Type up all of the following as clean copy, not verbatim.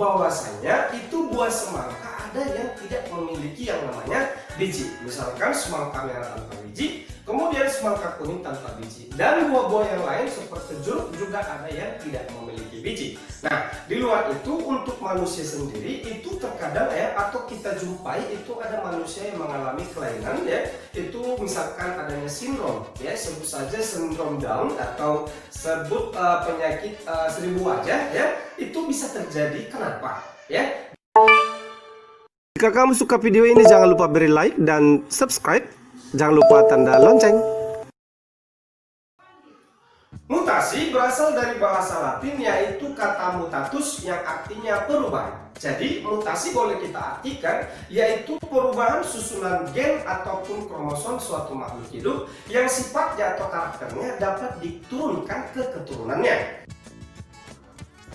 bahwasanya itu buah semangka ada yang tidak memiliki yang namanya biji. Misalkan semangka merah tanpa biji, kemudian semangka kuning tanpa biji, dan buah-buah yang lain seperti jeruk juga ada yang tidak memiliki biji. Nah, di luar itu untuk manusia sendiri itu terkadang atau kita jumpai itu ada manusia yang mengalami kelainan itu misalkan adanya sindrom sebut saja sindrom Down atau sebut penyakit 1000 wajah itu bisa terjadi. Kenapa Jika kamu suka video ini jangan lupa beri like dan subscribe, jangan lupa tanda lonceng. Mutasi berasal dari bahasa Latin yaitu kata mutatus yang artinya perubahan. Jadi mutasi boleh kita artikan yaitu perubahan susunan gen ataupun kromosom suatu makhluk hidup yang sifatnya atau karakternya dapat diturunkan ke keturunannya.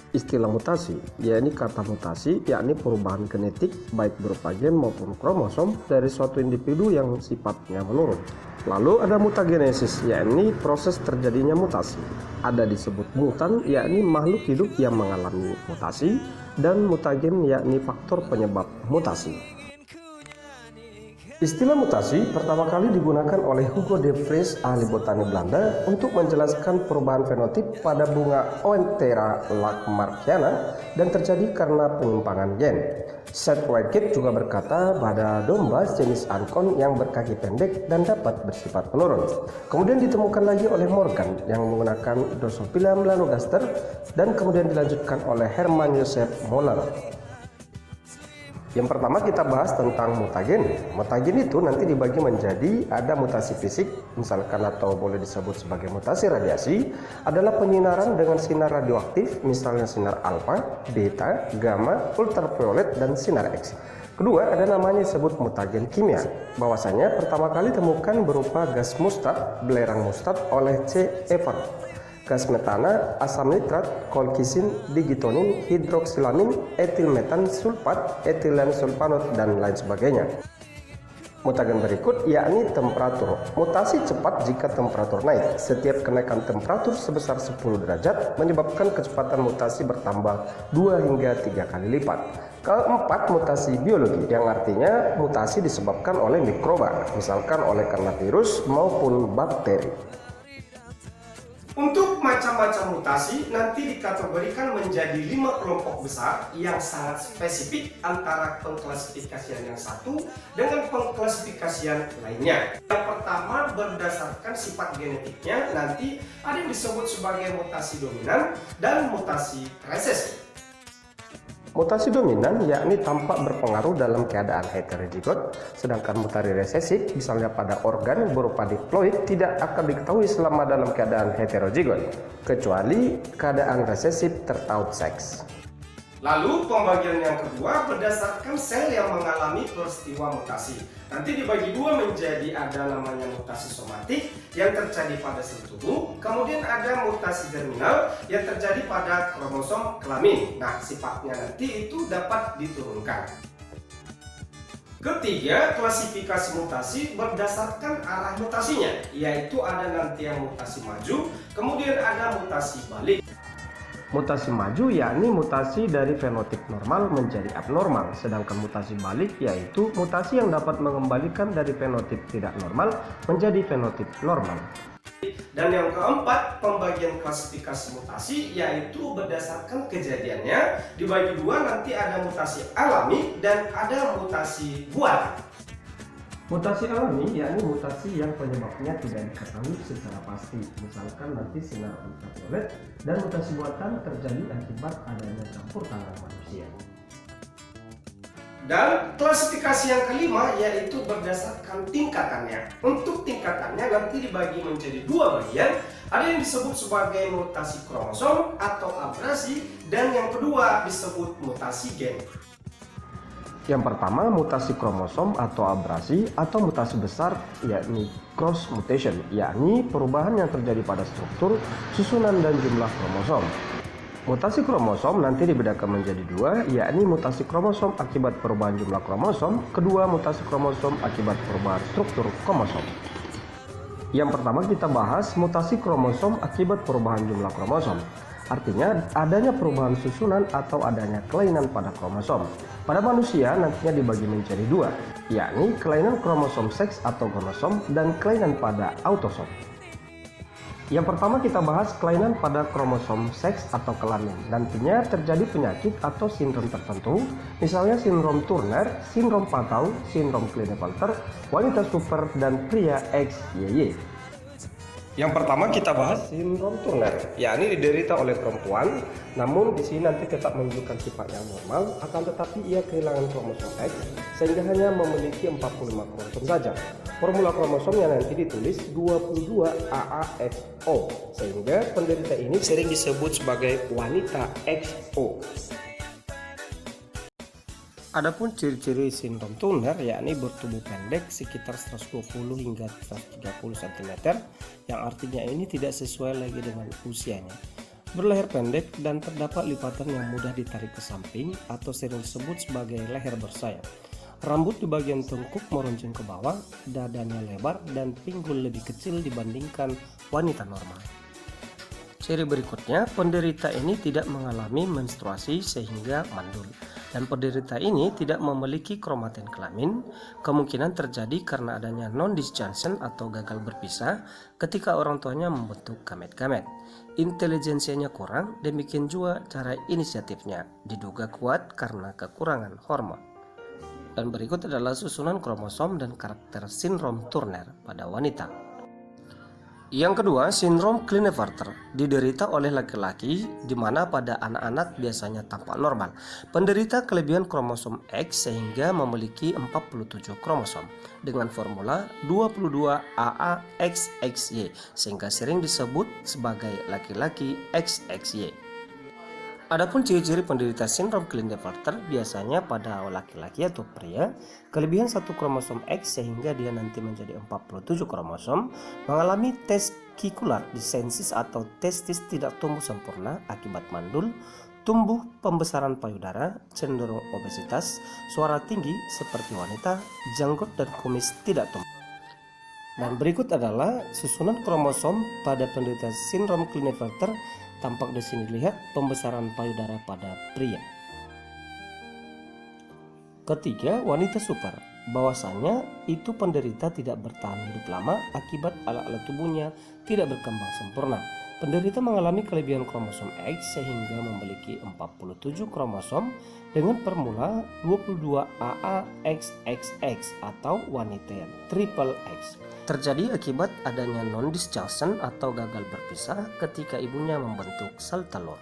Istilah mutasi, yakni kata mutasi, yakni perubahan genetik baik berupa gen maupun kromosom dari suatu individu yang sifatnya menurun. Lalu ada mutagenesis, yakni proses terjadinya mutasi. Ada disebut mutan, yakni makhluk hidup yang mengalami mutasi, dan mutagen, yakni faktor penyebab mutasi. Istilah mutasi pertama kali digunakan oleh Hugo de Vries, ahli botani Belanda, untuk menjelaskan perubahan fenotip pada bunga Oenthera lamarckiana dan terjadi karena penyimpangan gen. Seth Whitgate juga berkata pada domba jenis ankon yang berkaki pendek dan dapat bersifat menurun. Kemudian ditemukan lagi oleh Morgan yang menggunakan Drosophila melanogaster dan kemudian dilanjutkan oleh Hermann Joseph Müller. Yang pertama kita bahas tentang mutagen. Mutagen itu nanti dibagi menjadi ada mutasi fisik, misalkan atau boleh disebut sebagai mutasi radiasi, adalah penyinaran dengan sinar radioaktif, misalnya sinar alfa, beta, gamma, ultraviolet, dan sinar X. Kedua, ada namanya disebut mutagen kimia. Bahwasanya pertama kali ditemukan berupa gas mustard, belerang mustard oleh C. Evert. Gas metana, asam nitrat, kolkisin, digitonin, hidroksilamin, etilmetan sulfat, etilen sulfanat, dan lain sebagainya. Mutagen berikut yakni temperatur. Mutasi cepat jika temperatur naik. Setiap kenaikan temperatur sebesar 10 derajat menyebabkan kecepatan mutasi bertambah 2 hingga 3 kali lipat. Keempat, mutasi biologi, yang artinya mutasi disebabkan oleh mikroba, misalkan oleh karena virus maupun bakteri. Untuk macam-macam mutasi nanti dikategorikan menjadi 5 kelompok besar yang sangat spesifik antara pengklasifikasian yang satu dengan pengklasifikasian lainnya. Yang pertama berdasarkan sifat genetiknya nanti ada yang disebut sebagai mutasi dominan dan mutasi resesi. Mutasi dominan yakni tampak berpengaruh dalam keadaan heterozigot, sedangkan mutasi resesif misalnya pada organ berupa diploid tidak akan diketahui selama dalam keadaan heterozigot, kecuali keadaan resesif tertaut seks. Lalu pembagian yang kedua berdasarkan sel yang mengalami peristiwa mutasi. Nanti dibagi dua menjadi ada namanya mutasi somatik yang terjadi pada sel tubuh, kemudian ada mutasi germinal yang terjadi pada kromosom kelamin. Nah, sifatnya nanti itu dapat diturunkan. Ketiga, klasifikasi mutasi berdasarkan arah mutasinya, yaitu ada nanti yang mutasi maju, kemudian ada mutasi balik. Mutasi maju yakni mutasi dari fenotip normal menjadi abnormal, sedangkan mutasi balik yaitu mutasi yang dapat mengembalikan dari fenotip tidak normal menjadi fenotip normal. Dan yang keempat, pembagian klasifikasi mutasi yaitu berdasarkan kejadiannya. Dibagi dua, nanti ada mutasi alami dan ada mutasi buatan. Mutasi alami yakni mutasi yang penyebabnya tidak diketahui secara pasti, misalkan nanti sinar ultraviolet, dan mutasi buatan terjadi akibat adanya campur tangan manusia. Dan klasifikasi yang kelima yaitu berdasarkan tingkatannya. Untuk tingkatannya nanti dibagi menjadi dua bagian. Ada yang disebut sebagai mutasi kromosom atau abrasi, dan yang kedua disebut mutasi gen. Yang pertama, mutasi kromosom atau abrasi atau mutasi besar yakni cross mutation, yakni perubahan yang terjadi pada struktur, susunan, dan jumlah kromosom. Mutasi kromosom nanti dibedakan menjadi dua, yakni mutasi kromosom akibat perubahan jumlah kromosom, kedua mutasi kromosom akibat perubahan struktur kromosom. Yang pertama kita bahas mutasi kromosom akibat perubahan jumlah kromosom. Artinya adanya perubahan susunan atau adanya kelainan pada kromosom. Pada manusia nantinya dibagi menjadi dua, yakni kelainan kromosom seks atau gonosom dan kelainan pada autosom. Yang pertama kita bahas kelainan pada kromosom seks atau kelamin. Nantinya terjadi penyakit atau sindrom tertentu, misalnya sindrom Turner, sindrom Patau, sindrom Klinefelter, wanita super, dan pria XYY. Yang pertama kita bahas sindrom Turner, yakni diderita oleh perempuan, namun di sini nanti tetap menunjukkan sifat yang normal, akan tetapi ia kehilangan kromosom X sehingga hanya memiliki 45 kromosom saja. Formula kromosomnya nanti ditulis 22 AAXO, sehingga penderita ini sering disebut sebagai wanita XO. Adapun ciri-ciri sindrom Turner yakni bertubuh pendek sekitar 120 hingga 130 cm, yang artinya ini tidak sesuai lagi dengan usianya. Berleher pendek dan terdapat lipatan yang mudah ditarik ke samping atau sering disebut sebagai leher bersayap. Rambut di bagian tengkuk meruncing ke bawah, dadanya lebar dan pinggul lebih kecil dibandingkan wanita normal. Ciri berikutnya, penderita ini tidak mengalami menstruasi sehingga mandul. Dan penderita ini tidak memiliki kromatin kelamin, kemungkinan terjadi karena adanya non-disjunction atau gagal berpisah ketika orang tuanya membentuk gamet-gamet. Intelijensianya kurang, demikian juga cara inisiatifnya, diduga kuat karena kekurangan hormon. Dan berikut adalah susunan kromosom dan karakter sindrom Turner pada wanita. Yang kedua, sindrom Klinefelter diderita oleh laki-laki, di mana pada anak-anak biasanya tampak normal. Penderita kelebihan kromosom X sehingga memiliki 47 kromosom dengan formula 22 AAXXY sehingga sering disebut sebagai laki-laki XXY. Adapun ciri-ciri penderita sindrom Klinefelter biasanya pada laki-laki atau pria, kelebihan satu kromosom X sehingga dia nanti menjadi 47 kromosom, mengalami testicular dysgenesis atau testis tidak tumbuh sempurna akibat mandul, tumbuh pembesaran payudara, cenderung obesitas, suara tinggi seperti wanita, janggut dan kumis tidak tumbuh. Dan berikut adalah susunan kromosom pada penderita sindrom Klinefelter. Tampak di sini dilihat pembesaran payudara pada pria. Ketiga, wanita super. Bahwasanya itu penderita tidak bertahan hidup lama akibat alat-alat tubuhnya tidak berkembang sempurna. Penderita mengalami kelebihan kromosom X sehingga memiliki 47 kromosom dengan formula 22 AAXXX atau wanita triple X. Terjadi akibat adanya non-disjunction atau gagal berpisah ketika ibunya membentuk sel telur.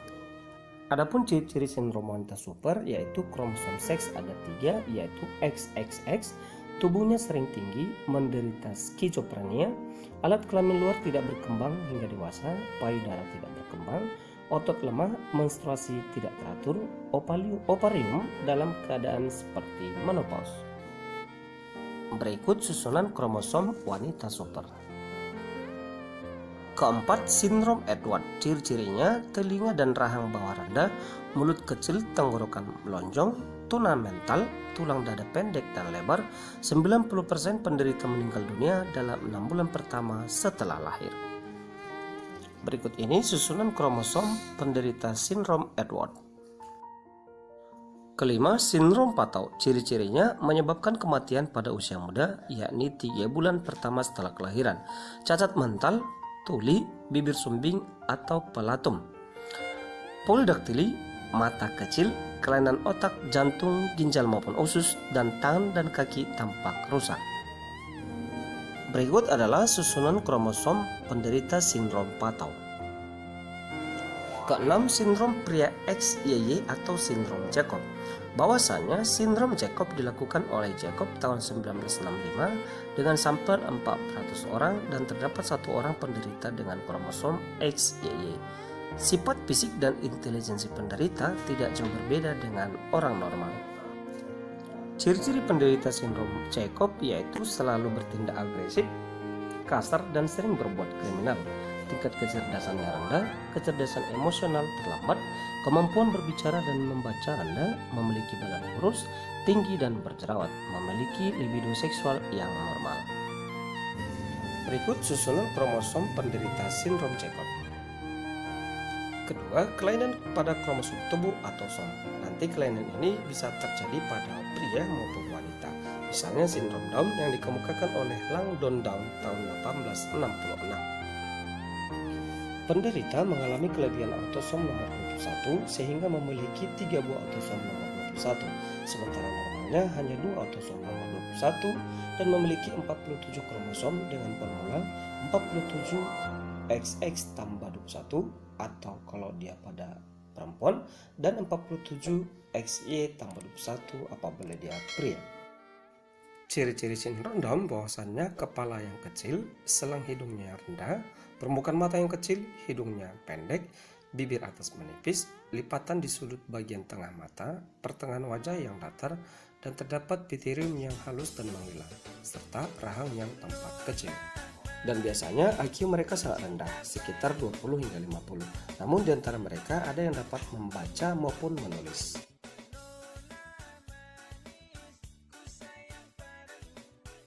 Adapun ciri-ciri sindrom wanita super yaitu kromosom seks ada 3 yaitu XXX, tubuhnya sering tinggi, menderita skizofrenia, alat kelamin luar tidak berkembang hingga dewasa, payudara tidak berkembang, otot lemah, menstruasi tidak teratur, ovarium dalam keadaan seperti menopause. Berikut susunan kromosom wanita super. Keempat, sindrom Edward. Ciri-cirinya telinga dan rahang bawah rendah, mulut kecil, tenggorokan melonjong, tuna mental, tulang dada pendek dan lebar. 90% penderita meninggal dunia dalam 6 bulan pertama setelah lahir. Berikut ini susunan kromosom penderita sindrom Edward. Kelima, sindrom Patau. Ciri-cirinya menyebabkan kematian pada usia muda, yakni 3 bulan pertama setelah kelahiran. Cacat mental, tuli, bibir sumbing atau pelatum. Polidaktili, mata kecil, kelainan otak, jantung, ginjal maupun usus, dan tangan dan kaki tampak rusak. Berikut adalah susunan kromosom penderita sindrom Patau. Keenam, sindrom pria XYY atau sindrom Jacob. Bahwasanya sindrom Jacob dilakukan oleh Jacob tahun 1965 dengan sampel 400 orang dan terdapat 1 orang penderita dengan kromosom XYY. Sifat fisik dan intelijensi penderita tidak jauh berbeda dengan orang normal. Ciri-ciri penderita sindrom Jacob yaitu selalu bertindak agresif, kasar dan sering berbuat kriminal. Tingkat kecerdasannya rendah, kecerdasan emosional terlambat, kemampuan berbicara dan membaca rendah, memiliki badan kurus, tinggi dan berjerawat, memiliki libido seksual yang normal. Berikut susunan kromosom penderita sindrom Jacob. Kedua, kelainan pada kromosom tubuh atau SOM. Nanti kelainan ini bisa terjadi pada pria maupun wanita. Misalnya sindrom Down yang dikemukakan oleh Langdon Down tahun 1866. Penderita mengalami kelebihan autosom nomor 21 sehingga memiliki 3 buah autosom nomor 21, sementara normalnya hanya 2 autosom nomor 21 dan memiliki 47 kromosom dengan formula 47XX tambah 21 atau kalau dia pada perempuan dan 47XY tambah 21 apabila dia pria. Ciri-ciri sindrom Down bahwasannya kepala yang kecil, selang hidungnya rendah, permukaan mata yang kecil, hidungnya pendek, bibir atas menipis, lipatan di sudut bagian tengah mata, pertengahan wajah yang datar, dan terdapat piterium yang halus dan menghilang, serta rahang yang tampak kecil. Dan biasanya IQ mereka sangat rendah, sekitar 20 hingga 50. Namun di antara mereka ada yang dapat membaca maupun menulis.